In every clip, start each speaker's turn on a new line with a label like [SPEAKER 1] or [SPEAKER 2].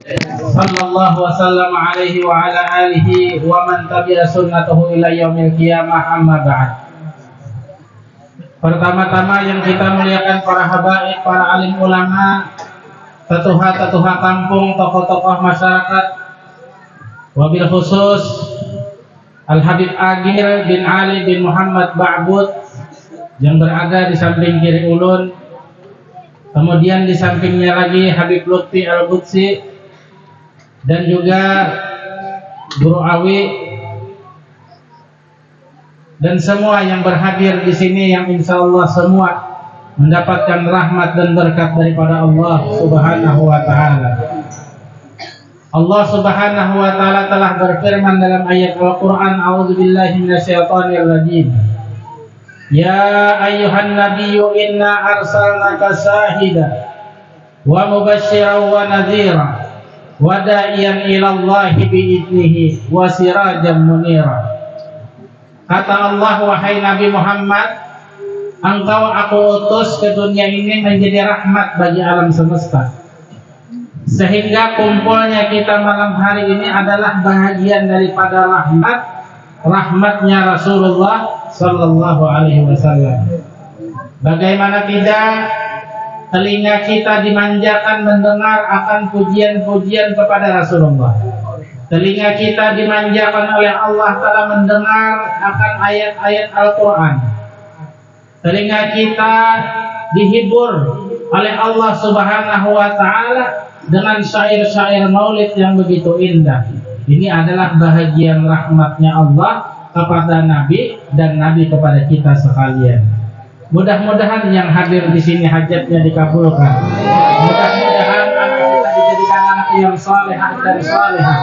[SPEAKER 1] sallallahu wasallam alaihi wa ala alihi wa man tabi'a sunnatahu ila yaumil qiyamah, amma ba'd. Pertama-tama yang kita muliakan para habaib, para alim ulama, tatuha kampung, tokoh-tokoh masyarakat, wabil khusus Al Habib Agil bin Ali bin Muhammad Ba'bud yang berada di samping kiri ulun. Kemudian di sampingnya lagi Habib Lutfi Al-Qudsi dan juga Guru Awi dan semua yang berhadir di sini yang insya Allah semua mendapatkan rahmat dan berkat daripada Allah Subhanahu wa Ta'ala. Allah Subhanahu wa Ta'ala telah berfirman dalam ayat Al-Quran, A'udzubillahi minasyaitonir rajim. Ya ayyuhan nabiyyu inna arsalnaka syahida wa mubasysyiran wa nadhira wa da'iyan ilallahi bi'idnihi wa sirajan munira. Kata Allah, wahai Nabi Muhammad, engkau aku utus ke dunia ini menjadi rahmat bagi alam semesta, sehingga kumpulnya kita malam hari ini adalah bahagian daripada rahmatnya Rasulullah Sallallahu Alaihi Wasallam. Bagaimana tidak, telinga kita dimanjakan mendengar akan pujian-pujian kepada Rasulullah. Telinga kita dimanjakan oleh Allah Ta'ala mendengar akan ayat-ayat Al-Quran. Telinga kita dihibur oleh Allah Subhanahu wa Ta'ala dengan syair-syair maulid yang begitu indah. Ini adalah bahagian rahmatnya Allah kepada Nabi dan Nabi kepada kita sekalian. Mudah-mudahan yang hadir di sini hajatnya dikabulkan. Mudah-mudahan anak kita dijadikan anak yang salehah dan salehah.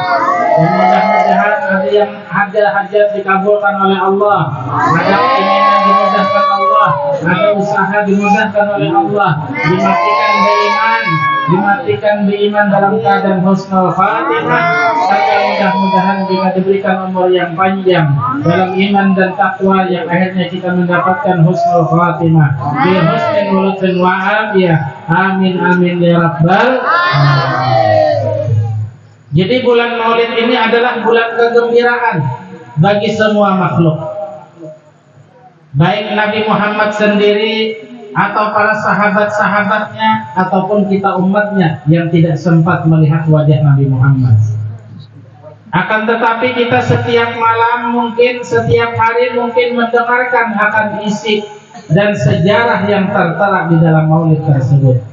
[SPEAKER 1] Dan mudah-mudahan ada yang hajat dikabulkan oleh Allah. Ada keinginan dimudahkan Allah. Ada usaha dimudahkan oleh Allah. Dimatikan beriman dalam keadaan husnul khatimah, serta mudah-mudahan jika diberikan umur yang panjang dalam iman dan takwa yang akhirnya kita mendapatkan husnul khatimah bi husnul khuluqin wa afiyah. Amin amin ya rabbal alamin. Jadi bulan Maulid ini adalah bulan kegembiraan bagi semua makhluk, baik Nabi Muhammad sendiri atau para sahabat-sahabatnya ataupun kita umatnya yang tidak sempat melihat wajah Nabi Muhammad. Akan tetapi kita setiap malam, mungkin setiap hari mungkin mendengarkan akan isi dan sejarah yang tertera di dalam maulid tersebut.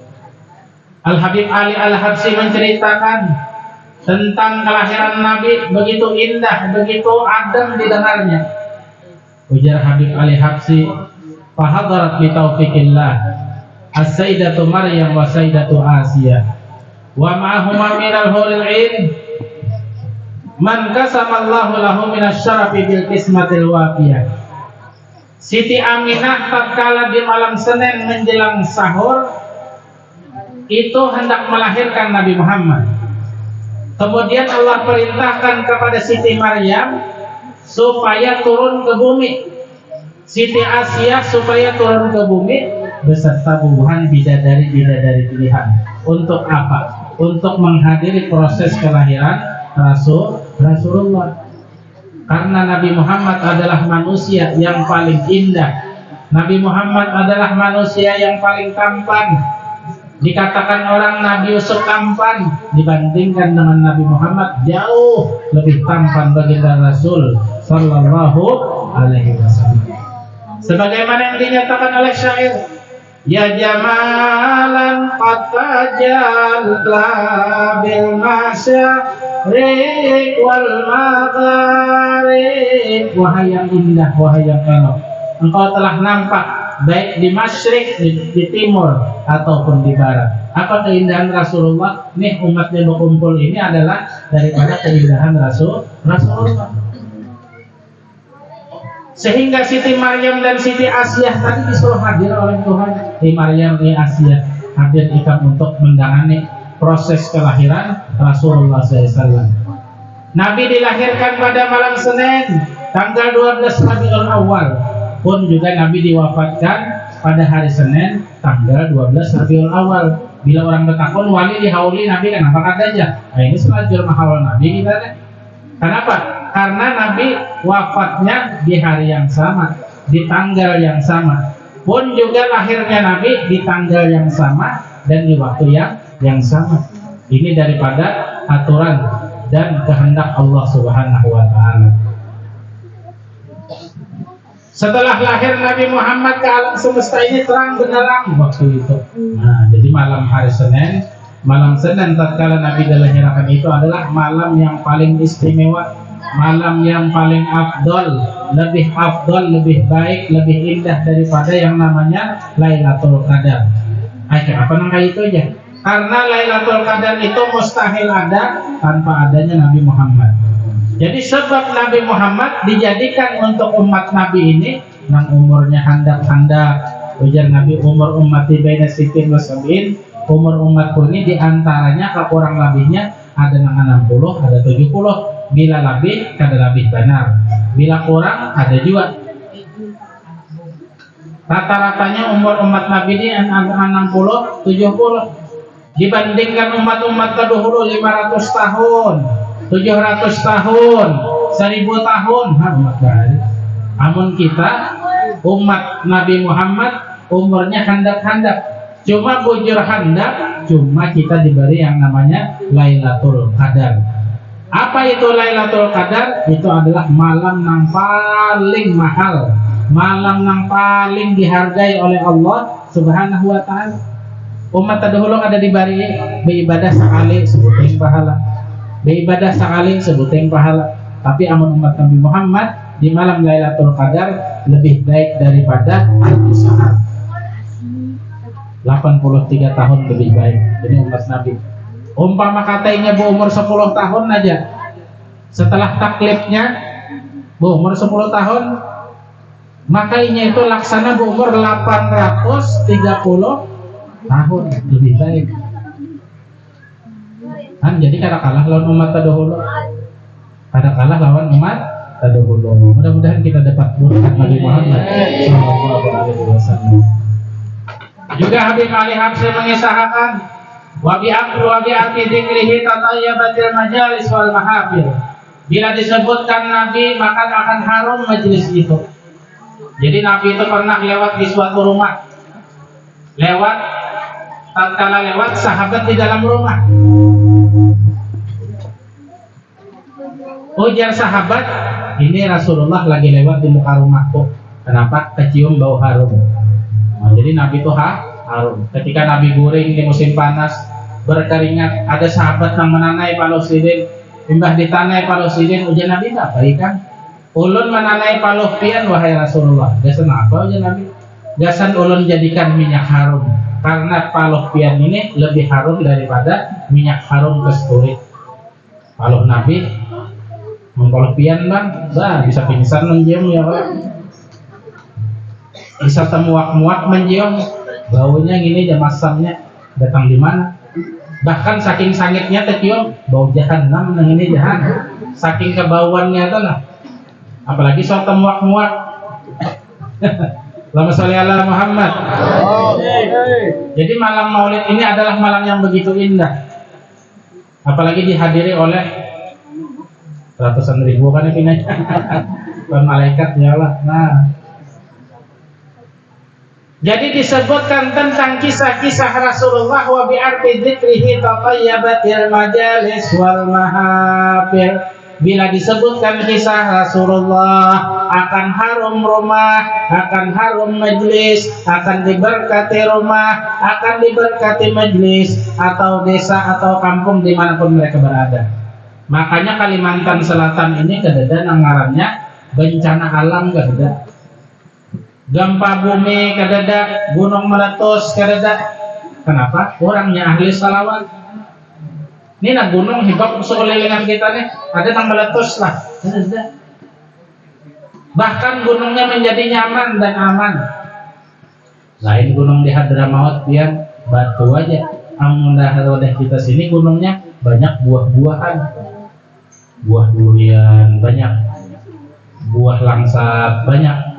[SPEAKER 1] Al Habib Ali Al-Habsyi menceritakan tentang kelahiran Nabi, begitu indah, begitu adem didengarnya. Ujar Habib Ali Habsyi, fahadarat bi taufiqillah as-sayyidatu Maryam wa sayyidatu Asiyah wa ma'ahuma minal huril 'ain man kasamallahu lahu minasyarafi bil qismatil wafiyah. Siti Aminah tatkala di malam Senin menjelang sahur itu hendak melahirkan Nabi Muhammad. Kemudian Allah perintahkan kepada Siti Maryam supaya turun ke bumi, Siti Asiyah supaya turun ke bumi beserta bubuhan bidadari-bidadari pilihan. Untuk apa? Untuk menghadiri proses kelahiran Rasulullah. Karena Nabi Muhammad adalah manusia yang paling indah. Nabi Muhammad adalah manusia yang paling tampan. Dikatakan orang Nabi Yusuf tampan, dibandingkan dengan Nabi Muhammad jauh lebih tampan baginda Rasul Sallallahu Alaihi Wasallam. Sebagaimana yang dinyatakan oleh syair, ya jamalan qad tajalla bil masyariq wal magharib. Wahai yang indah, wahai yang elok, engkau telah nampak baik di masyriq, di timur ataupun di barat. Apa keindahan Rasulullah? Nih umatnya berkumpul ini adalah daripada keindahan Rasulullah. Sehingga Siti Maryam dan Siti Asiyah tadi disuruh hadir oleh Tuhan. Maryam dan Asiyah hadir ikam untuk menangani proses kelahiran Rasulullah SAW. Nabi dilahirkan pada malam Senin tanggal 12 Rabiul Awal. Pun juga Nabi diwafatkan pada hari Senin tanggal 12 Rabiul Awal. Bila orang bertakun wali dihauli Nabi kan apa aja. Nah ini selajur mahal Nabi kita deh. Kenapa? Karena Nabi wafatnya di hari yang sama, di tanggal yang sama. Pun juga lahirnya Nabi di tanggal yang sama dan di waktu yang sama. Ini daripada aturan dan kehendak Allah Subhanahu wa taala. Setelah lahir Nabi Muhammad ke alam semesta ini terang benderang waktu itu. Nah, jadi malam hari Senin, malam Senin tatkala Nabi dilahirkan itu adalah malam yang paling istimewa, malam yang paling afdol, lebih baik, lebih indah daripada yang namanya Lailatul Qadar. Apa namanya itu aja? Karena Lailatul Qadar itu mustahil ada tanpa adanya Nabi Muhammad. Jadi sebab Nabi Muhammad dijadikan untuk umat Nabi ini yang umurnya handak-handak. Ujar Nabi, umur ummati baina sitin wa sab'in, umur umatku ini diantaranya ke kurang lebihnya ada yang 60, ada 70. Bila lebih, kada lebih benar. Bila kurang, ada juga. Rata-ratanya umur umat Nabi ini 60, 70. Dibandingkan umat-umat terdahulu 500 tahun, 700 tahun, 1000 tahun, umat baru. Namun kita umat Nabi Muhammad umurnya handak-handak. Cuma bujur handak, cuma kita diberi yang namanya Lailatul Qadar. Apa itu Lailatul Qadar? Itu adalah malam yang paling mahal, malam yang paling dihargai oleh Allah Subhanahu wa taala. Umat terdahulu ada diberi beribadah sekali sebuting pahala, beribadah sekali sebuting pahala. Tapi amun umat Nabi Muhammad di malam Lailatul Qadar lebih baik daripada 83 tahun lebih baik. Ini umat Nabi. Umpama katanya berumur 10 tahun aja, setelah taklifnya berumur 10 tahun, makanya itu laksana berumur 830 tahun lebih baik. Kan jadi kada kalah lawan umat terdahulu, kada kalah lawan umat terdahulu. Mudah-mudahan kita dapat berkat Nabi Muhammad sallallahu alaihi wasallam. Juga Habib Ali Habsyi mengisahkan wa bi arti dzikrihi tatayyabatil majalis wal mahafil. Bila disebutkan Nabi maka akan harum majelis itu. Jadi Nabi itu pernah lewat di suatu rumah. Tatkala lewat sahabat di dalam rumah. Ujar sahabat, ini Rasulullah lagi lewat di muka rumahku. Kenapa? Kecium bau harum. Nah, jadi Nabi itu harum. Ketika Nabi guring di musim panas, berkeringat, ada sahabat yang menanai palusidin, timbah ditanai palusidin, ujar Nabi tak baik kan? Ulun menanai palupian wahai Rasulullah. Gasan apa ujar Nabi? Gasan ulun jadikan minyak harum. Karena palupian ini lebih harum daripada minyak harum kasturi. Kalau Nabi mengpalupian bang, bisa pingsan menjium ya Pak. Bisa temuak-muak menjium, baunya gini jam masamnya datang di mana? Bahkan saking sangitnya tercium bau jahanam nang ini jahan. Saking kebauannya tuh nah. Apalagi soal temuak-muak. Allahumma sholli ala Muhammad. Jadi malam Maulid ini adalah malam yang begitu indah. Apalagi dihadiri oleh ratusan ribu kan ini dan malaikat ya Allah. Nah, jadi disebutkan tentang kisah-kisah Rasulullah wa bi arti dzikrihi tatayyabatil majalis wal mahafil. Bila disebutkan kisah Rasulullah akan harum rumah, akan harum majlis, akan diberkati rumah, akan diberkati majlis atau desa atau kampung dimanapun mereka berada. Makanya Kalimantan Selatan ini kedada ngarannya bencana alam kedada, gempa bumi kedada, gunung meletus kedada. Kenapa? Orangnya ahli salawat. Ini nah gunung hibak sekelilingan kita nih, ada yang meletus lah. Bahkan gunungnya menjadi nyaman dan aman. Lain gunung di Hadramaut biar batu aja. Amun daerah kita sini gunungnya banyak buah-buahan, buah durian banyak, buah langsat banyak,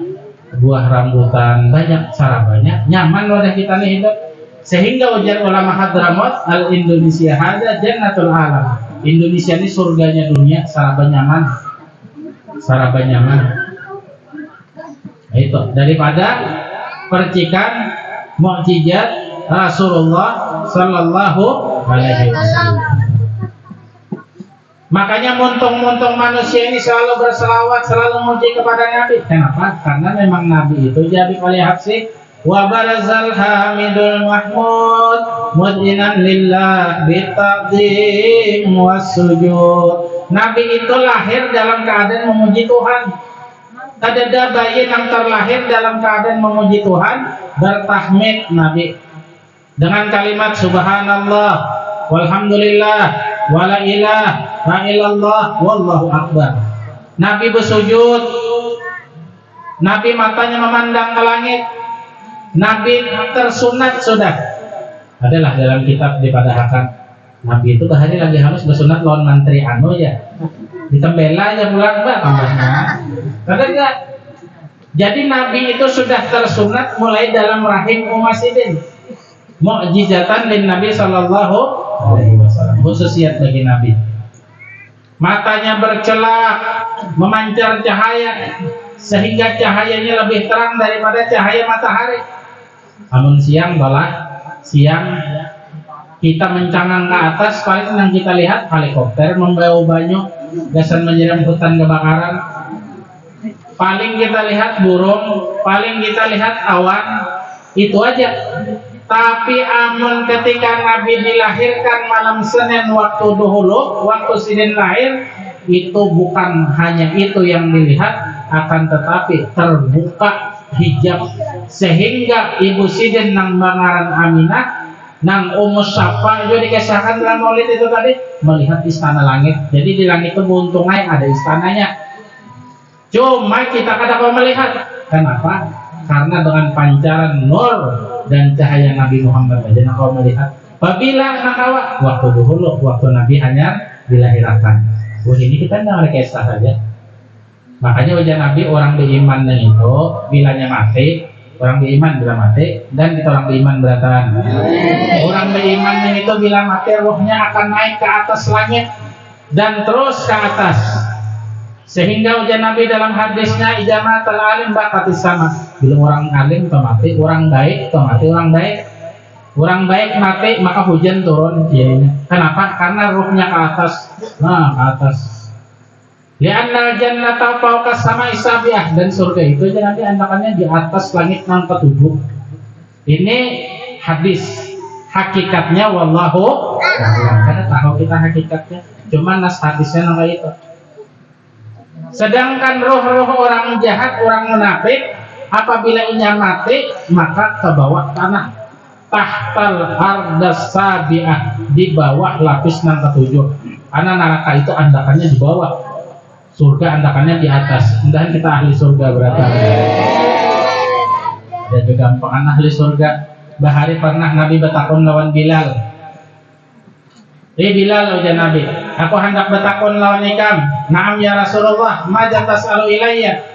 [SPEAKER 1] buah rambutan banyak, cara banyak, nyaman wadah kita nih hidup. Sehingga ujar ulama Hadramaut, al Indonesia hada jannatul alam. Indonesia ini surganya dunia, saraba nyaman. Saraba nyaman. Itu daripada percikan mukjizat Rasulullah sallallahu alaihi wasallam. Makanya muntung-muntung manusia ini selalu berselawat, selalu memuji kepada Nabi. Kenapa? Karena memang Nabi itu jadi oleh hafsih wa barazal hamidul mahmud mud'inan lillah bitaqdim wassujud. Nabi itu lahir dalam keadaan memuji Tuhan. Ada bayi yang terlahir dalam keadaan memuji Tuhan, bertahmid Nabi dengan kalimat subhanallah walhamdulillah wala ilaha illallah wallahu akbar. Nabi bersujud, Nabi matanya memandang ke langit, Nabi tersunat sudah. Adalah dalam kitab dipadahkan Nabi itu hari lagi harus bersunat lawan mantri anu ya. Ditembela aja bulan mbak tambahnya. Ada enggak? Jadi Nabi itu sudah tersunat mulai dalam rahim Ummasidin. Mukjizatan lin Nabi sallallahu alaihi wasallam. Khususiyat bagi Nabi. Matanya bercelak, memancar cahaya sehingga cahayanya lebih terang daripada cahaya matahari. Namun siang siang kita mencangang ke atas, paling yang kita lihat helikopter membawa banyu, gasan menyiram hutan kebakaran. Paling kita lihat burung, paling kita lihat awan, itu aja. Tapi amun ketika Nabi dilahirkan malam Senin waktu dahulu, waktu Senin lahir, itu bukan hanya itu yang dilihat, akan tetapi terbuka hijab sehingga ibu Sidin nang bangaran Aminah nang Syafa juga dikisahkan dalam maulid itu tadi melihat istana langit. Jadi di langit itu buntungai ada istananya. Cuma kita kadang mau melihat. Kenapa? Karena dengan pancaran nur dan cahaya Nabi Muhammad aja nak kau melihat. Apabila nakawa waktu dahulu waktu Nabi hanya dilahirkan. Ini kita nggak kisah saja. Makanya wajah Nabi orang beriman dan itu bilanya mati, orang beriman bila mati, dan kita orang beriman beratan. Orang beriman dan itu bila mati ruhnya akan naik ke atas langit dan terus ke atas. Sehingga ujian Nabi dalam hadisnya ijamatul alim bakatis sama. Bila orang alim itu mati, orang baik itu mati, orang baik. Orang baik mati maka hujan turun. Kenapa? Karena ruhnya ke atas. Nah, ke atas. Li'anna jannata fawqa sama'i sabiah, dan surga itu nanti andakannya di atas langit yang ketujuh. Ini hadis. Hakikatnya wallahu a'lam. Karena tahu kita hakikatnya. Cuma nas hadisnya nang kayak itu. Sedangkan roh-roh orang jahat, orang munafik, apabila inya mati, maka ke bawah tanah. Tahtal ardas sabiah, di bawah lapis nang ketujuh. Karena neraka itu andakannya di bawah, surga andakannya di atas. Mudahan kita ahli surga berarti. Dan juga gampang ahli surga. Bahari pernah Nabi bertakun lawan Bilal. Bilal ujar Nabi, aku hendak bertakun lawan ikam. Naam ya Rasulullah, maja tas'alu ilayya.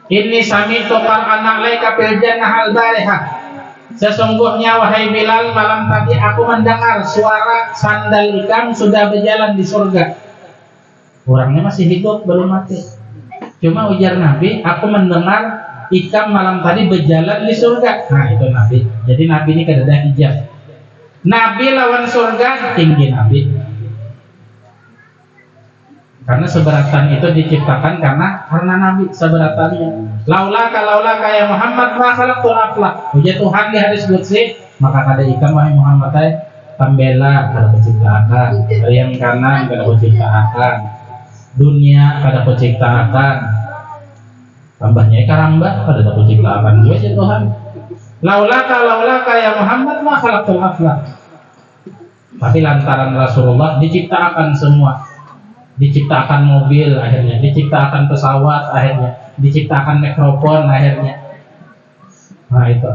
[SPEAKER 1] Inni sami'tu qar'ana alaika fil jannah al-barihah. Sesungguhnya wahai Bilal, malam tadi aku mendengar suara sandal ikam sudah berjalan di surga. Orangnya masih hidup, belum mati. Cuma ujar Nabi, aku mendengar ikam malam tadi berjalan di surga. Nah itu Nabi. Jadi Nabi ini kada ada hijab. Nabi lawan surga tinggi Nabi. Karena seberatan itu diciptakan karena Nabi seberatannya. Laulaka ya Muhammad ma khalaqtul aflak. Puji Tuhan di hadis qudsi, maka kada ikam wahai Muhammad pembela kada penciptaan, yang kanan kada penciptaan, dunia kada penciptaan, tambahnya karamba kada penciptaan juga ya Tuhan. Laulaka ya Muhammad ma khalaqtul aflak. Tapi lantaran Rasulullah diciptakan semua. Diciptakan mobil akhirnya, diciptakan pesawat akhirnya, diciptakan mikrofon akhirnya. Nah itu.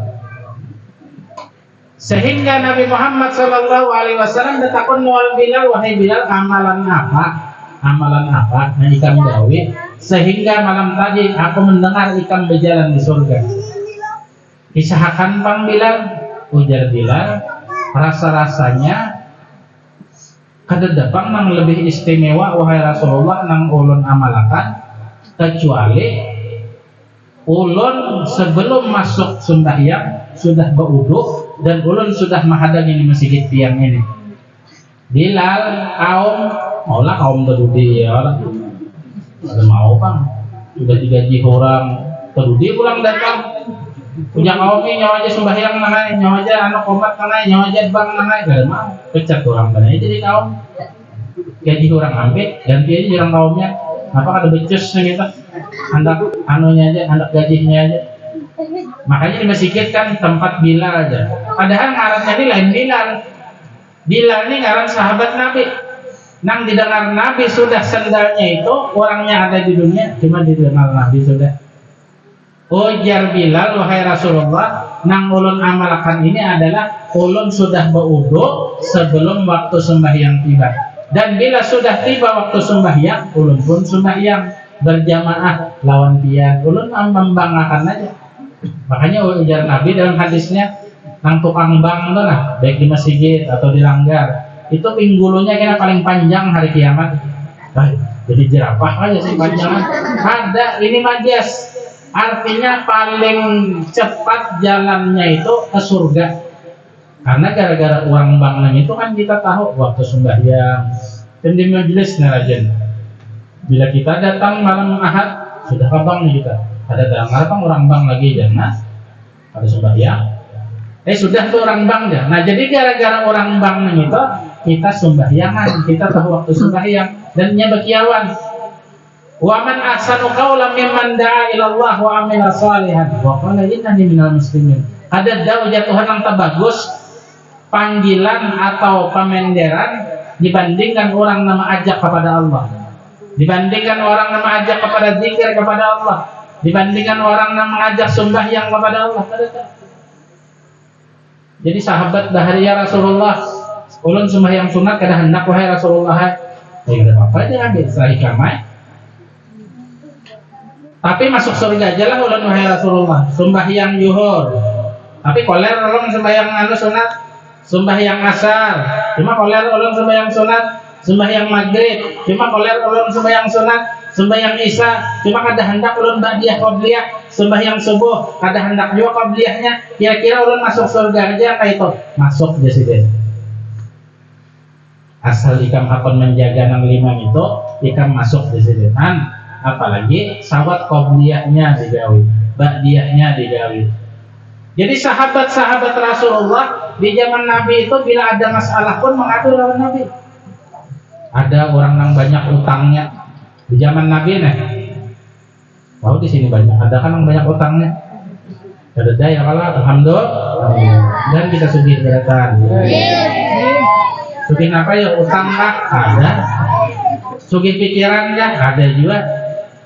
[SPEAKER 1] Sehingga Nabi Muhammad sallallahu alaihi wasallam bertakun mual Bilal, wahai Bilal, amalan apa? Amalan apa? Nah, ikam Dawi. Sehingga malam tadi aku mendengar ikam berjalan di surga. Kisahkan Bang Bilal, Ujar Bilal, rasa-rasanya kadedepang nang lebih istimewa wahai Rasulullah nang ulun amalakan, kecuali ulun sebelum masuk sembahyang sudah berwudu dan ulun sudah menghadap ini masjid tiang ini. Bilal maulah kaum terdudi ya lah. Ada mau bang, sudah digaji orang terdudi pulang datang. Punya kaum ini nyawa aja sembahyang nangai, nyawa aja anak komat nangai, nyawa aja bang nangai, gak ada mau. Pecat orang nangai jadi kaum. Gaji orang ambil, ganti aja orang kaumnya. Apa ada becus gitu? Anak anunya aja, anak gajinya aja. Makanya di masjid kan tempat Bilal aja. Padahal ngarannya ini lain Bilal. Bilal ini ngaran sahabat Nabi. Nang didengar Nabi sudah sendalnya itu orangnya ada di dunia, cuma didengar Nabi sudah. Ujar Bilal, wahai Rasulullah, nang ulun amalkan ini adalah ulun sudah berwudu sebelum waktu sembahyang tiba. Dan bila sudah tiba waktu sembahyang, ulun pun sembahyang berjamaah lawan pian. Ulun membanggakan aja. Makanya ujar Nabi dalam hadisnya, nang tukang bang itu lah, baik di masjid atau di langgar, itu pinggulunya kena paling panjang hari kiamat. Jadi jerapah aja sih panjangnya. Ada ini majas, artinya paling cepat jalannya itu ke surga. Karena gara-gara uang bangunan itu kan kita tahu waktu sembahyang dan di majelis ngarajen. Bila kita datang malam Ahad sudah kabang nih kita. Ada datang orang bang lagi jangan ada sembahyang. Sudah tuh orang bang ya. Nah jadi gara-gara orang bang itu kita sembahyangan, kita tahu waktu sembahyang dan nyabakiawan. Wa man ahsanu qawlan mimman da'a ila Allah wa amila shalihan wa qala innani minal muslimin. Ada daujah Tuhan yang terbagus panggilan atau pemenderan dibandingkan orang nama ajak kepada Allah, dibandingkan orang nama ajak kepada zikir kepada Allah, dibandingkan orang nama ajak sembahyang kepada Allah. Jadi sahabat bahariya Rasulullah, ulun sembahyang sunat kada hendak wahai Rasulullah. Tidak apa-apa aja ambil setelah kamai. Tapi masuk surga aja lah ulun wahai Rasulullah. Sembahyang zuhur. Tapi koler ulun sembahyang sunat, sembahyang asar. Cuma koler ulun sembahyang sunat, sembahyang maghrib. Cuma koler ulun sembahyang sunat, sembahyang isya. Cuma kada hendak ulun ba'diyah qabliyah. Sembahyang subuh kada hendak juga qabliyahnya. Kira-kira ulun masuk surga aja kayak itu. Masuk aja sih deh. Asal ikam hakon menjaga nang lima itu, ikam masuk di sini. Apalagi sawat qabliyahnya digawi, ba'diyahnya digawi. Jadi sahabat-sahabat Rasulullah di zaman Nabi itu bila ada masalah pun mengadu lawan Nabi. Ada orang yang banyak utangnya di zaman Nabi nih. Wow, di sini banyak. Ada kan yang banyak utangnya. Ada daya kalau alhamdulillah. Dan kita sugih beratan. Sugih apa ya? Utang kah? Ada. Sugih pikiran kah? Ada juga.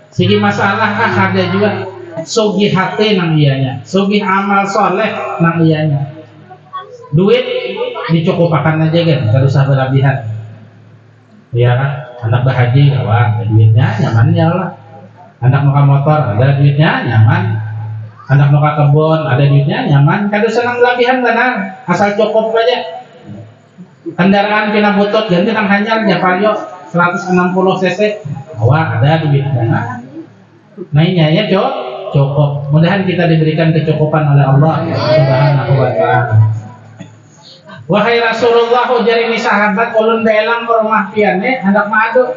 [SPEAKER 1] Sugih masalah kah? Ada juga. Sugih hati nang ianya. Sugih amal soleh nang ianya. Duit dicukupakan aja kan, kalau usah berlebihan. Ya kan, anak berhaji kawan, ada duitnya nyaman ya Allah. Anak muka motor ada duitnya nyaman. Anak muka kebun ada duitnya nyaman. Kalau usah nang berlebihan benar, asal cukup aja. Kendaraan kena butut ganti nang hanyar ya Vario 160 cc. Awak ada duitnya. Nah ini ya cukup. Mudahan kita diberikan kecukupan oleh Allah Subhanahu wa ta'ala. Wahai Rasulullah, ujar ini sahabat ulun belang ke rumah piannya hendak madu.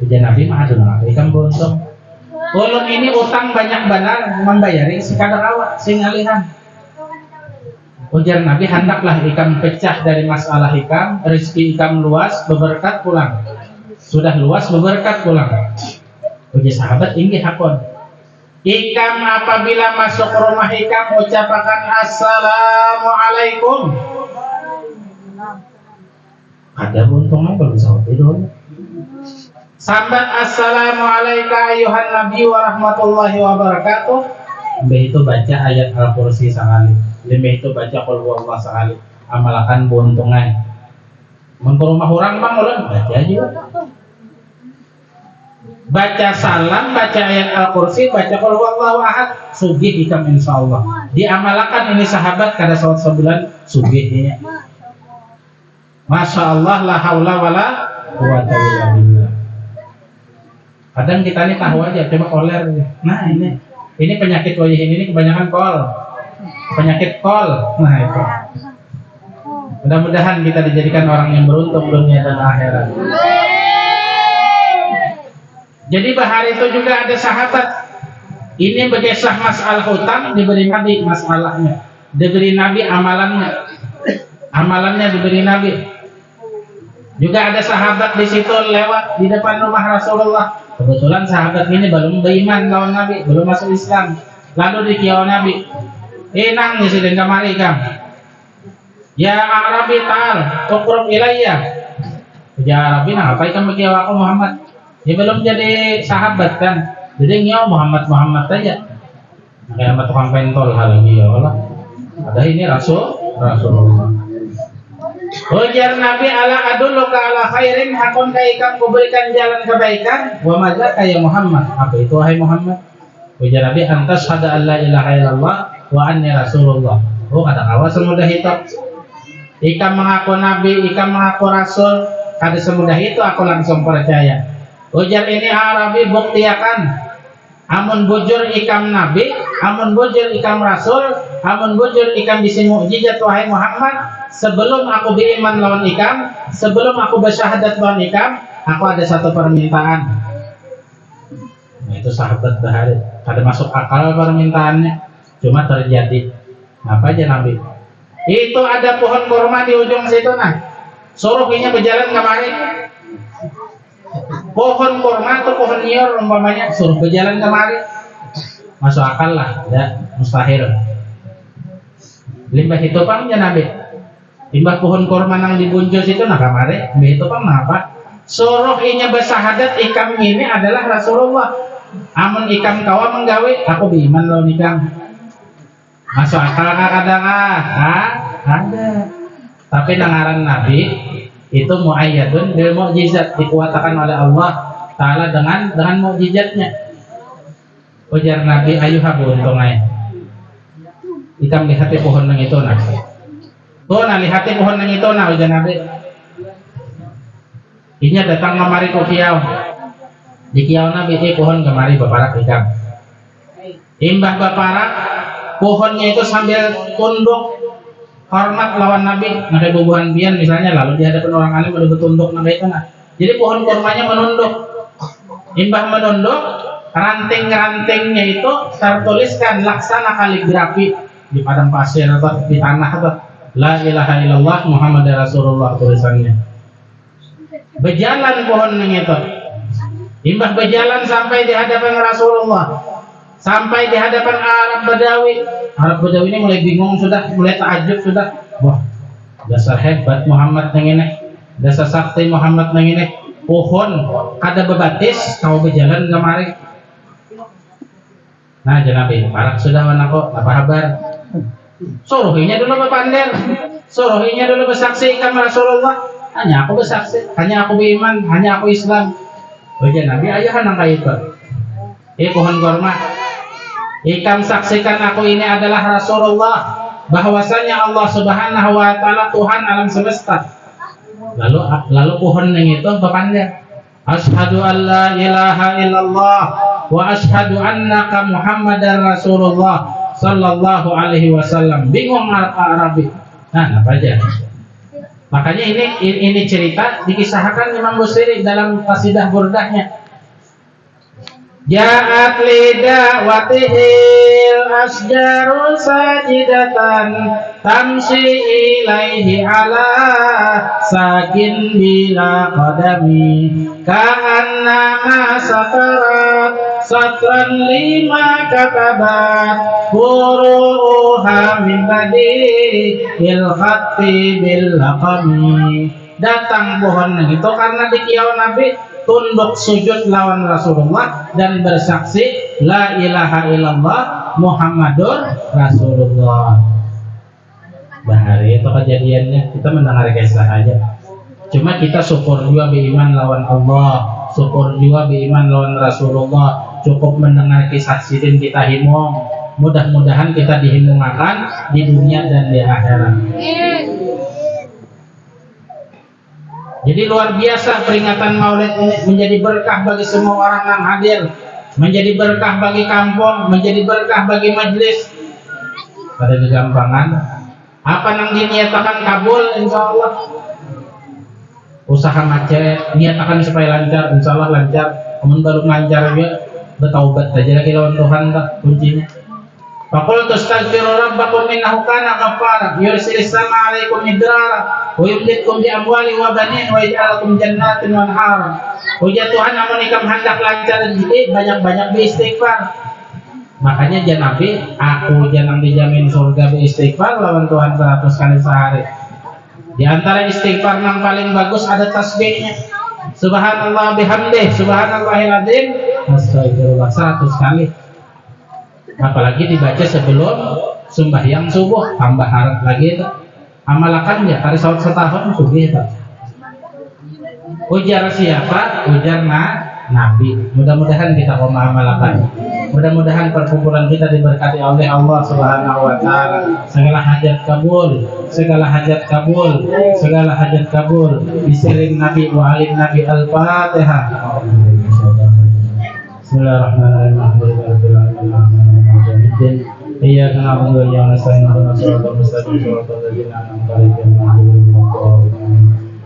[SPEAKER 1] Ujar Nabi madu nang ikan buntung. Ulun ini utang banyak benar membayari sekadar awak sing alihan. Ujar Nabi hendaklah ikam pecah dari masalah ikam, rezeki ikam luas beberkat pulang. Sudah luas beberkat pulang. Ujar sahabat inggih hakon. Ikam apabila masuk rumah ikam ucapkan assalamualaikum. Ada buntungnya belum sampai tidur. Sambat assalamualaikum ayuhan nabi wa rahmatullahi wa barakatuh. Lebih itu baca ayat Al-Kursi sekali. Lebih itu baca qul huwallahu sekali. Amalkan buntungnya. Mun rumah orang bang ulun baca juga. baca salam, baca ayat Al-Kursi, baca qul huwallahu ahad, sugih ikam insyaallah. Diamalkan ini sahabat kada salat sebulan sugihnya. Masya Allah, la haula wala quwata illa billah. Kadang kita ini tahu aja, coba koler. Nah ini penyakit wajah ini kebanyakan penyakit kol. Nah itu. Mudah-mudahan kita dijadikan orang yang beruntung dunia dan akhirat. Jadi bahar itu juga ada sahabat. Ini berkisah masalah hutang, diberi Nabi masalahnya, diberi Nabi amalannya diberi Nabi. Juga ada sahabat di situ lewat di depan rumah Rasulullah. Kebetulan sahabat ini belum beriman lawan Nabi, belum masuk Islam. Lalu dikiau Nabi, nang ni sidin kamari kam. Ya Arabi ta'al, uqrub ilayya. Ya Arabi, nah apa ikan berkiau aku Muhammad? Dia belum jadi sahabat kan, jadi nyawa Muhammad aja. Kayak sama tukang pentol hal ini ya Allah. Ada ini Rasulullah. Ujar Nabi ala adulluka ala khairin hakun kaikam kuberikan jalan kebaikan. Wa maza kaya Muhammad. Apa itu wahai Muhammad? Ujar Nabi antas hada alla ilaha illallah wa anni Rasulullah. Oh kata kawan semudah itu. Ikam mengaku Nabi, ikam mengaku Rasul. Kada semudah itu aku langsung percaya. Ujar ini Arabi buktiakan, amun bujur ikam Nabi, amun bujur ikam Rasul, amun bujur ikam bisi mukjizat wahai Muhammad. Sebelum aku beriman lawan ikam, sebelum aku bersyahadat lawan ikam, aku ada satu permintaan. Nah, itu sahabat bahari, ada masuk akal permintaannya, cuma terjadi. Apa aja Nabi? Itu ada pohon kurma di ujung situ nah, suruh ini berjalan kemari. Pohon kurma atau pohon nyior umpamanya suruh berjalan kemari, masuk akal lah, ya mustahil. Limbah itu pangnya Nabi, limbah pohon kurma nang dibunjus itu nak kemari, limbah itu pang apa? Suruh inya bersahadat ikam ini adalah Rasulullah. Amun ikam kawa menggawe, aku beriman lawan ikam. Masuk akal kadang ada. Tapi nangaran Nabi itu muayyadun bil mukjizat, dikuatakan oleh Allah Ta'ala dengan mukjizatnya. Ujar Nabi ayuha buntung ay. Ikam lihati pohon nang itu nak. Tuh nah lihati pohon nang itu nak ujar Nabi. Inya datang kemari ku kiau. Di kiau Nabi pohon kemari baparak ikam. Imbah baparak pohonnya itu sambil tunduk hormat lawan Nabi, nabi bubuhan bian misalnya, lalu di hadapan orang alim udah bertunduk nabi itu nah. Jadi pohon kurmanya menunduk, imbah menunduk, ranting-rantingnya itu tertuliskan laksana kaligrafi di padang pasir atau di tanah atau la ilaha illallah Muhammad Rasulullah tulisannya. Berjalan pohon itu, imbah berjalan sampai di hadapan Rasulullah, sampai di hadapan Arab Badawi. Arab Badawi ini mulai bingung sudah, mulai takjub sudah. Wah, dasar hebat Muhammad nang ini, dasar sakti Muhammad nang ini. Pohon kada bebatis, kau berjalan kemari. Nah, Nabi, parak sudah wanako, apa kabar? Suruhinya dulu berpander, suruhinya dulu bersaksi ikam Rasulullah. Hanya aku bersaksi, hanya aku beriman, hanya aku Islam. Ujar Nabi, ayahan nang kayu itu. Pohon kurma. Ikam saksikan aku ini adalah Rasulullah, bahwasanya Allah Subhanahu wa taala Tuhan alam semesta. Lalu pohon yang itu berpanjang. Asyhadu an la ilaha illallah wa asyhadu annaka Muhammadar Rasulullah sallallahu alaihi wasallam. Bingung Arabi. Nah, apa aja? Makanya ini cerita dikisahkan Imam Busiri dalam qasidah burdahnya. Ja'at lidawatihil asjaru sajidatan tamsi ilaihi ala sakin bila qadami ka'annama satran lima katabat huruha min tadi bil khatti bil laqami. Datang pohon itu karena dikiau Nabi tunduk sujud lawan Rasulullah dan bersaksi la ilaha illallah Muhammadur Rasulullah. Bahari itu kejadiannya, kita mendengar kisah aja. Cuma kita syukur juga beriman lawan Allah syukur juga beriman lawan Rasulullah, cukup mendengar kisah sidin kita himung. Mudah-mudahan kita dihimungkan di dunia dan di akhirat. Jadi luar biasa peringatan Maulid ini menjadi berkah bagi semua orang yang hadir, menjadi berkah bagi kampung, menjadi berkah bagi majelis. Pada kegampangan, apa yang diniatakan kabul, insya Allah. Usaha macet, niatakan supaya lancar, insya Allah lancar. Namun baru lancar juga, bertaubat saja lagi lawan Tuhan tak kuncinya. Faqul tastaghfiru rabbakum innahu kana ghaffara yursilis sama 'alaikum midrara wa yumditkum bi amwali wa banin wa yaj'alakum jannatin wa anhar. Puja Tuhan, namun ikam hendak lancar rezeki, banyak-banyak beristighfar. Makanya jangan Nabi, aku jangan dijamin surga beristighfar lawan Tuhan 100 kali sehari. Di antara istighfar yang paling bagus ada tasbihnya. Subhanallah bihamdih, subhanallahil azim, astagfirullah 100 kali. Apalagi dibaca sebelum sembahyang subuh, tambah harap lagi itu. Amalkan ya, hari setahun subuh itu. Ujar siapa? Ujar Nabi. Mudah-mudahan kita mengamalkan. Mudah-mudahan perkumpulan kita diberkati oleh Allah Subhanahu wa taala. Segala hajat kabul, segala hajat kabul, segala hajat kabul. Bisirin Nabi wa alin Nabi Al-Fatihah. Bismillahirrahmanirrahim. Iyyaka na'budu wa iyyaka nasta'in ihdinas siratal mustaqim siratal ladzina an'amta 'alaihim.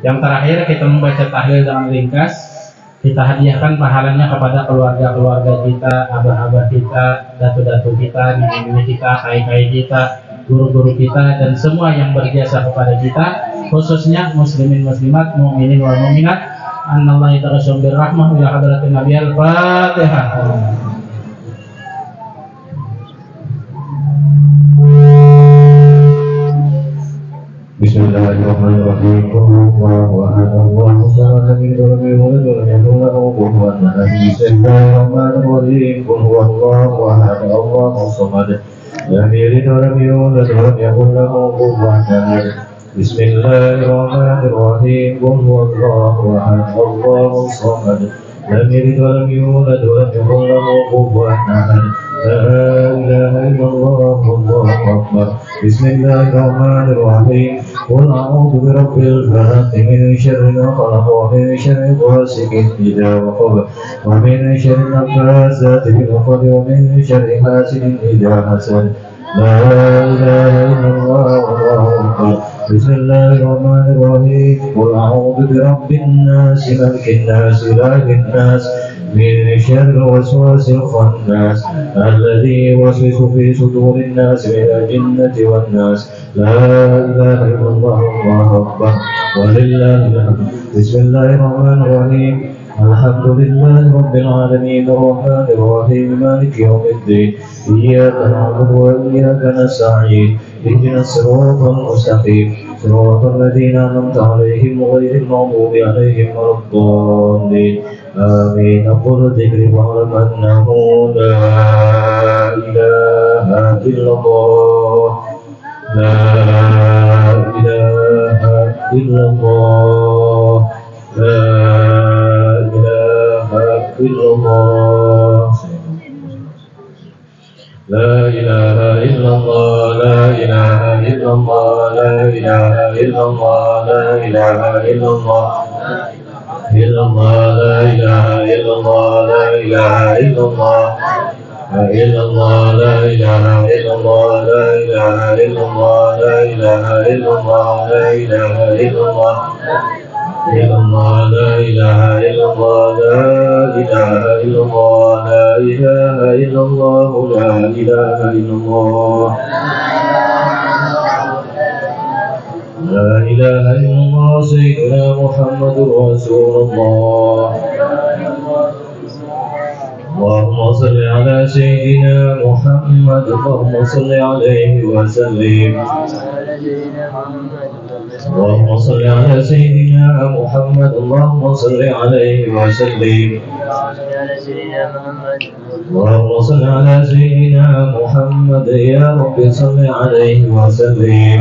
[SPEAKER 1] Yang terakhir kita membaca tahlil dengan ringkas. Kita hadiahkan pahalanya kepada keluarga-keluarga kita, abah-abah kita, datu-datu kita, nenek-nenek kita, kai-kai kita, guru-guru kita, dan semua yang berjasa kepada kita, khususnya muslimin muslimat, mu'minin wal mu'minat. Anallahu ta'ala birrahmah ila hadratin Nabi Al-Fatihah.
[SPEAKER 2] Bismillahirrahmanirrahim. Allahu akbar. Allahu samad. Lam yalid wa lam yulad wa lam yakul lahu kufuwan ahad. Bismillahirrahmanirrahim. Qul huwallahu ahad. Allahu samad. Lam yalid wa lam yulad wa lam yakul lahu kufuwan ahad. Bismillahirrahmanirrahim. Qul huwallahu ahad. Allahu samad. Lam yalid wa lam yulad wa lam yakul lahu kufuwan ahad. La ilaha illallah wallahu akbar. Bismillahirrahmanirrahim. Qul a'udzu birabbil falaq min syarri ma khalaq wa min syarri ghasiqin idza waqab wa min syarri naffasati fil 'uqad wa min syarri hasidin idza hasad. La ilaha illallah wallahu akbar. Bismillahirrahmanirrahim. Qul a'udzu birabbin nas malikin nas ilahin nas من شر الوسواس الخناس الذي يوسوس في صدور الناس من الجنة والناس. لا إله إلا الله والله أكبر ولله الحمد. بسم الله الرحمن الرحيم. الحمد لله رب العالمين الرحمن الرحيم مالك يوم الدين. إياك نعبد وإياك نستعين. اهدنا الصراط المستقيم صراط الذين أنعمت عليهم غير المغضوب عليهم ولا الضالين. آمين. أقول ذكر واعلم أنه لا إله إلا الله. لا إله إلا الله. لا إله إلا الله. لا إله إلا الله. لا إله إلا الله. لا إله إلا الله. لا إله إلا الله. إلا الله. لا إله إلا الله. لا إله إلا الله. إلا الله. لا إله إلا الله. لا إله إلا الله. لا إله إلا الله. لا إله إلا الله. إلا الله. لا إله إلا الله. لا إله إلا الله. لا إله إلا الله. لا إله إلا الله. لا إله إلا الله. سيدنا محمد رسول الله. اللهم صل على سيدنا محمد. اللهم صل عليه وسلم. اللهم صل على سيدنا محمد اللهم صل عليه وسلم اللهم صل على سيدنا محمد يا رب صل عليه وسلم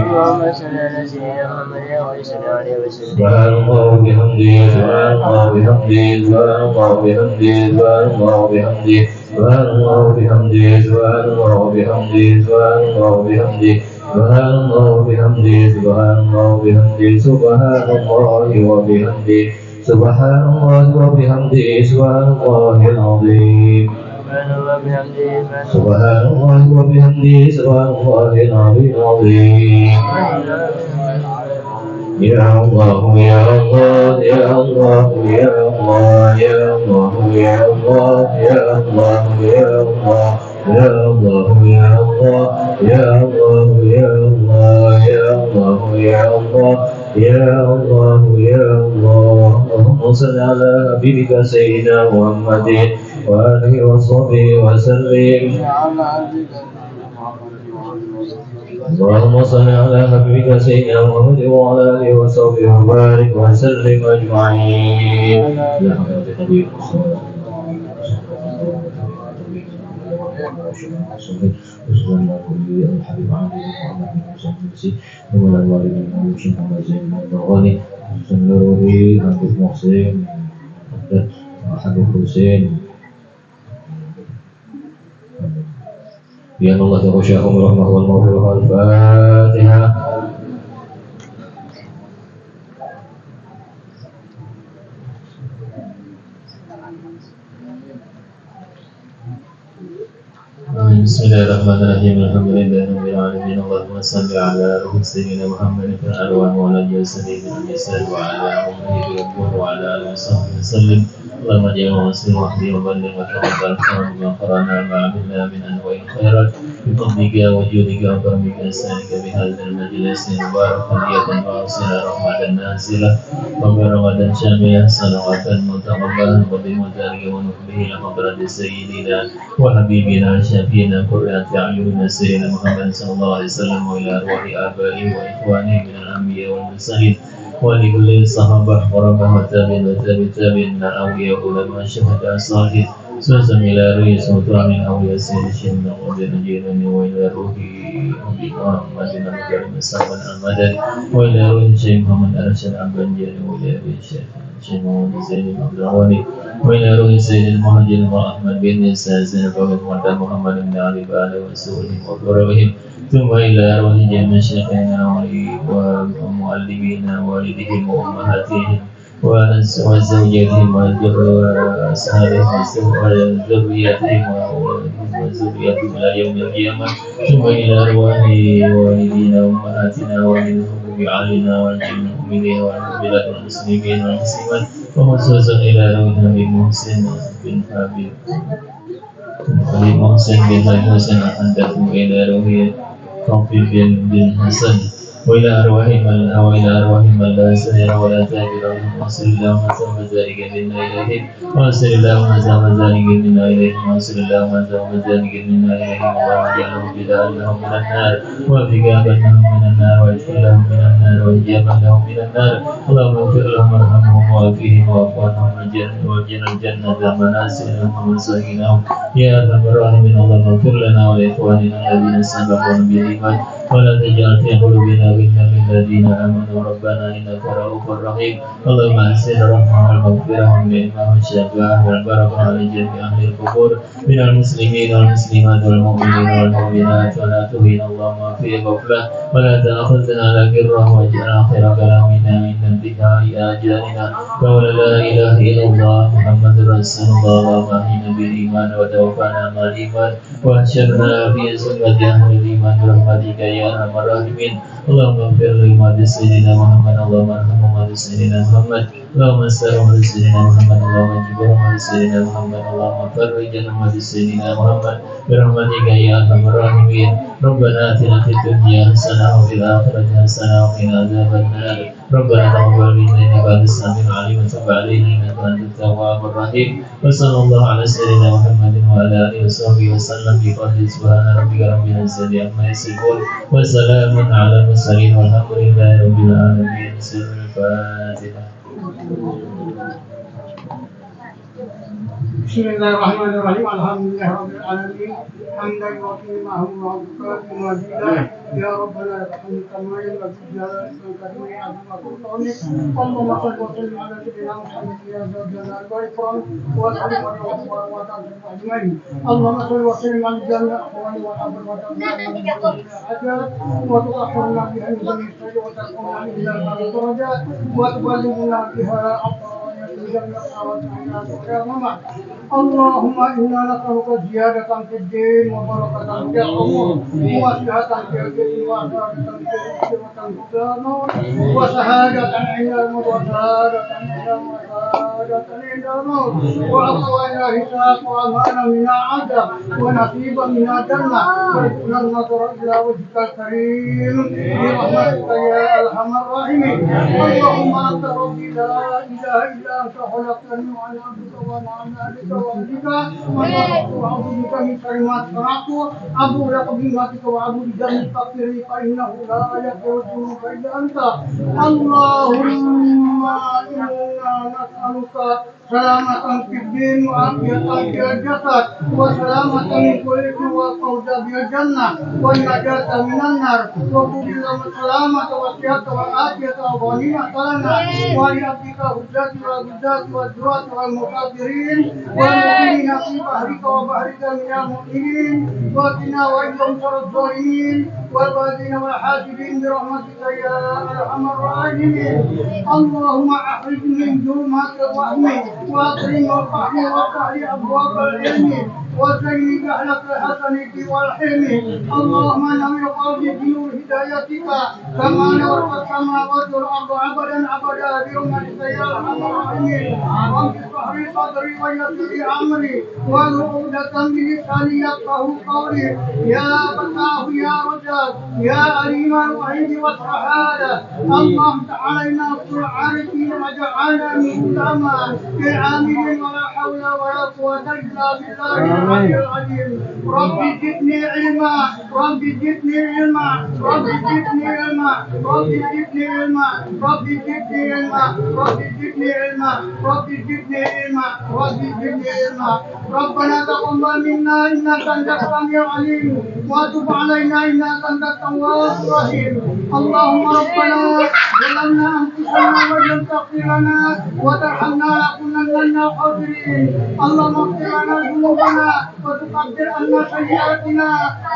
[SPEAKER 2] سبحان الله وبحمده سبحان الله وبحمده سبحان الله وبحمده سبحان الله وبحمده سبحان الله وبحمده سبحان الله وبحمده سبحان الله وبحمده سبحان الله وبحمده سبحان الله وبحمده سبحان الله وبحمده سبحان الله وبحمده سبحان الله العظيم سبحان الله وبحمده سبحان الله العظيم يا الله يا الله يا الله يا الله يا الله يا الله يا الله يا الله يا الله يا الله يا الله يا الله يا الله يا الله يا الله يا الله اللهم صل على حبيبك سيدنا محمد وآله وصحبه وسلم اللهم صل على حبيبك سيدنا محمد وعلى آله وصحبه وبارك وسلم أجمعين يا حضرة النبي يا الله تغشاهم الرحمة والمغفرة الفاتحة بسم الله الرحمن الرحيم الحمد لله رب العالمين اللهم صل على روح سيدنا محمد الألوان وعلى جسده من النساء وعلى أمه بالأبوه وعلى آله وصحبه وسلم اللهم اجعل واسل وحدي وبلغ وتقبل ما قرانا ما عملنا من أنواع الخيرات بفضلك وجودك وكرمك أسألك بهذا المجلس المبارك هدية واصلة رحمة نازلة وبرغة شاملة صلوات متقبلة وبما ذلك ونحبه لحضرة سيدنا وحبيبنا شفينا قرة أعيننا سيدنا محمد صلى الله عليه وسلم وإلى أرواح آبائه وإخوانه من الأنبياء والمرسلين ولكل الصحابة وربه والتابعين والتابعين من الأولياء والعلماء الشهداء الصالحين سلسل إلى رئيس سلطان الأولياء سيد الشيخ وزير الجيلاني وإلى روح أبي محمد المكرم الصحابة المدني وإلى روح الشيخ محمد أرشد البنجاني وإلى روح الشيخ محمد زين الأبراواني وإلى روح سيد المهاجر وأحمد بن إسحاق زين الفقيه محمد بن علي بن وسولهم وقربهم ثم إلى روح جميع شيخنا ومعلمينا والدهم وأمهاتهم وزوجاتهم وأصحابهم وذرياتهم وذرياتهم إلى يوم القيامة ثم إلى أرواح والدينا وأمهاتنا ومنهم بعلنا والجن المؤمنين والمؤمنات والمسلمين والمسلمات وخصوصا إلى روح أبي محسن بن حبيب أبي محسن بن حسن أحدثوا إلى روح توفيق بن حسن وإلى أرواح من لا سير ولا تاجر وصل اللهم ثم ذلك منا إليهم وصل اللهم ثم ذلك منا إليهم وصل اللهم ثم ذلك منا إليهم اللهم اجعلهم بداء لهم من النار وفقابا لهم من النار وادخلهم من النار وإجابا لهم من النار اللهم اغفر لهم وارحمهم وعافهم واعف عنهم واجعل الجنة منازلهم ومساكنهم يا أرحم الراحمين اللهم اغفر لنا ولإخواننا الذين سبقونا بالإيمان ولا تجعل في قلوبنا غلا للذين آمنوا ربنا إنك رؤوف رحيم اللهم أحسن الرحمة والمغفرة والنعمة والشفاعة والبركة على جميع أهل القبور من المسلمين والمسلمات والمؤمنين والمؤمنات ولا تهين اللهم في غفلة ولا تأخذنا على كره واجعل آخر كلامنا عند انتهاء آجالنا قول لا إله إلا الله محمد رسول الله اللهم أحينا بالإيمان وتوفنا مع الإيمان واحشرنا في زمرة أهل الإيمان برحمتك يا أرحم الراحمين اللهم اغفر لأمة سيدنا محمد اللهم ارحم أمة سيدنا محمد اللهم استر أمة سيدنا محمد اللهم اجبر أمة سيدنا محمد اللهم فرج أمة سيدنا محمد برحمتك يا أرحم الراحمين ربنا آتنا في الدنيا حسنة وفي الآخرة حسنة وقنا عذاب النار ربنا تقبل منا إنك أنت السميع العليم وتب علينا إنك أنت التواب الرحيم وصلى الله على سيدنا محمد وعلى آله وصحبه وسلم بقدر سبحان ربك رب العزة عما يصفون وسلام على المرسلين والحمد لله رب العالمين. سر الفاتحة.
[SPEAKER 3] Bismillahirrahmanirrahim. Alhamdulillahirabbil alamin. Hamdan wa qiyamahu wa qiyamahu wa qiyamahu. Ya Rabbana lakal kama yanbaghi li jalali wajhika Allahumma salli wa sallim ala sayyidina Muhammad ya zal jalali wal ikram wa sallim wa ta'ala ajma'in. Allahumma salli wa sallim ala jami'i akhwani wa abad wa ta'ala wa tu'akhirna biha min jami'i wa taqwa ila al-darajat wa tuballighuna biha اللهم إنا نسألك زيادة في الدين وبركة في الأمور وصحة في الجسم وعافية في الجسم وشهادة عند الموت وشهادة عند الموت وعفوا إلى حساب وأمانة من العذاب ونصيبا من الجنة وارزقنا النظر إلى وجهك الكريم برحمتك يا أرحم الراحمين. اللهم أنت ربي لا إله إلا أنت خلقتني وأنا عبدك وأنا عبدك وعبدك وأعوذ بك من شر ما صنعت أبو لك بنعمتك وأبو بذنبي فاغفر لي فإنه لا يغفر الذنوب إلا أنت. اللهم إنا نسألك سلامة في الدين وعافية في الجسد وسلامة من كل وفوز بالجنة والنجاة من النار وقبل السلامة والصحة والعافية وغنيمة لنا ولعبدك الحجاج والغزاة والدعاة والمكافرين والمؤمنين في بحرك وبحرك من المؤمنين وقنا وإنهم شر الظالمين والبادين والحاسدين برحمتك يا أرحم الراحمين. اللهم أخرجني من ظلمات الوهم وأكرم وارفعني وافتح لي أبواب العلم وزيني بأهلك الحسنة والحلم. اللهم نور قلبي بنور هدايتك كما نورت السماوات والأرض أبدا أبدا برحمتك يا أرحم الراحمين. رب اشرح لي صدري ويسر لي أمري واحلل عقدة من لساني يفقهوا قولي. يا فتاه يا رجال يا عليم الوحيد والشهادة اللهم علينا اغفر عارفين وجعلنا من كل أمان بالعاملين ولا حول ولا قوة إلا بالله العلي العظيم. رب زدني علما رب زدني علما رب زدني علما رب زدني علما رب زدني علما رب زدني علما رب زدني علما رب زدني علما. ربنا تقبل منا إنك أنت السميع العليم وتب علينا إنك أنت التواب الرحيم. اللهم ربنا ظلمنا أنفسنا وإن لم تغفر لنا وترحمنا لنكونن من الخاسرين. اللهم اغفر لنا ذنوبنا وتكفر عنا سيئاتنا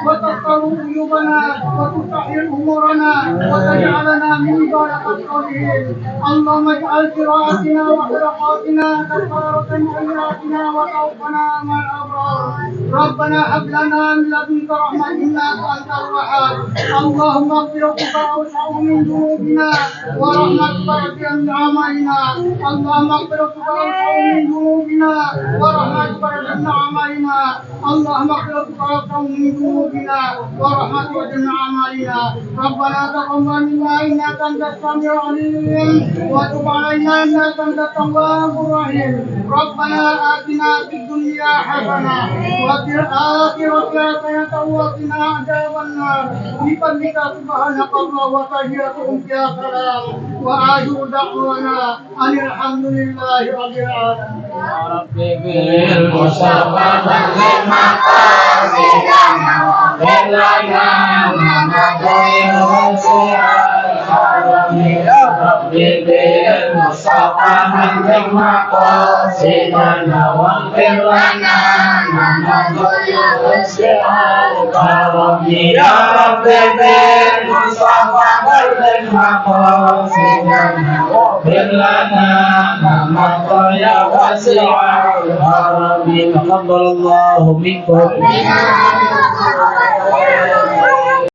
[SPEAKER 3] وتغفر ذنوبنا وتطهر أمورنا وتجعلنا من عبادك الصالحين. اللهم اجعل قراءتنا وحرقاتنا كفارة سيئاتنا وتوفنا مع الأبرار. ربنا هب لنا من لدنك رحمة إنك أنت الوهاب. اللهم اغفر وأوسع من ذنوبنا ورحمتك أرجى من أعمالنا. اللهم اغفر وأوسع من ذنوبنا ورحمتك أرجى من أعمالنا. اللهم اغفر وأوسع من ذنوبنا ورحمتك أرجى من أعمالنا. ربنا تقبل منا إنك أنت السميع العليم وتب علينا إنك أنت التواب الرحيم. ربنا آتنا في الدنيا حسنة وفي الآخرة حسنة وقنا عذاب النار. بفضلك سبحانك اللهم وتحيتهم فيها سلام وآخر دعوانا أن الحمد لله رب العالمين.
[SPEAKER 1] يا رب بالمصطفى بلغ مقاصدنا واغفر لنا ما بين يا رب بالمصطفى بلغ مقاصدنا واغفر لنا ما بين يا رب بالمصطفى بلغ مقاصدنا واغفر لنا ما يا واسع الكرم. تقبل الله منكم.